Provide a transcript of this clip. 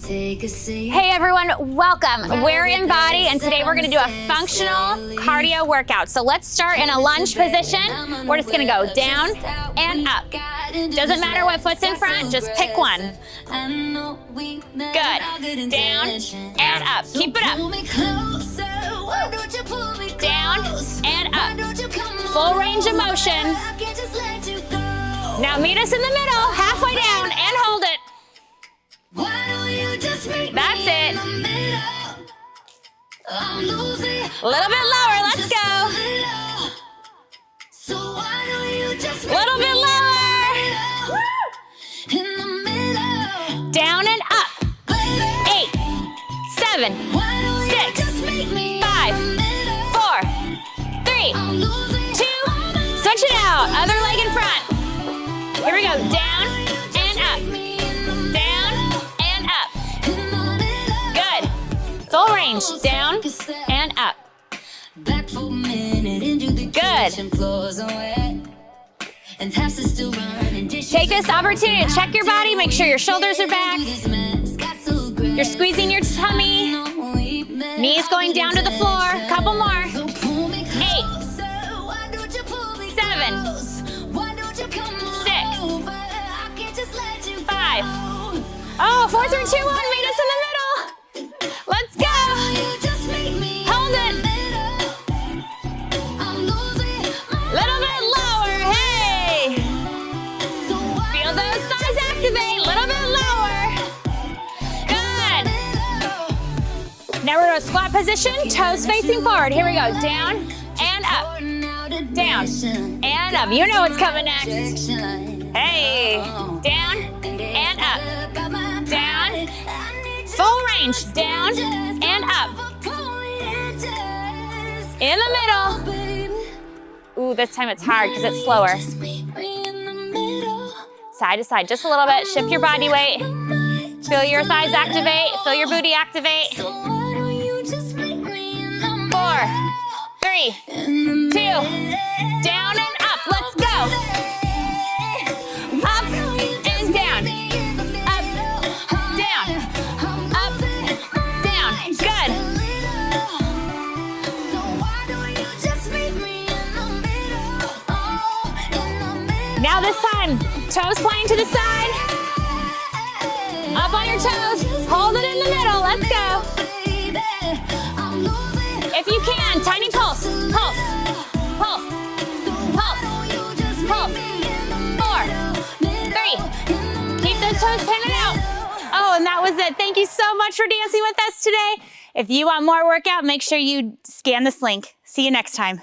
Hey everyone, welcome. We're Embody, and today we're gonna do a functional cardio workout. So let's start in a lunge position. We're just gonna go down and up. Doesn't matter what foot's in front, just pick one. Good. Down and up. Keep it up. Down and up. Full range of motion. Now meet us in the middle, halfway down, and hold it. That's it. A little bit lower, let's go. Little bit lower. Down and up. 8, 7, 6, 5, 4, 3, 2, switch it out. Other leg in front. Here we go, down and up. Down and up. Good. Full range, down and up. Good. Take this opportunity to check your body, make sure your shoulders are back. You're squeezing your tummy. Knees going down to the floor. Couple more. 8, 7, 6, 5. Oh, 4, 3, 2, 1. Meet us in the middle. Let's go. Hold it. Little bit lower. Hey. Feel those thighs activate. Little bit lower. Good. Now we're in a squat position. Toes facing forward. Here we go. Down and up. Down and up. You know what's coming next. Hey. Down and up. Down. Full range. Down and up. In the middle. Ooh, this time it's hard because it's slower. Side to side, just a little bit. Shift your body weight. Feel your thighs activate. Feel your booty activate. 4, 3, 2, down and up. Let's go. Up and down. Up, down. Up, down. Good. Now this time, toes pointing to the side. Up on your toes. Hold it in the middle. Let's go. If you can, tiny pulse. Pulse. Pulse. Pulse. Pulse. 4, 3. Keep those toes pointed out. Oh, and that was it. Thank you so much for dancing with us today. If you want more workout, make sure you scan this link. See you next time.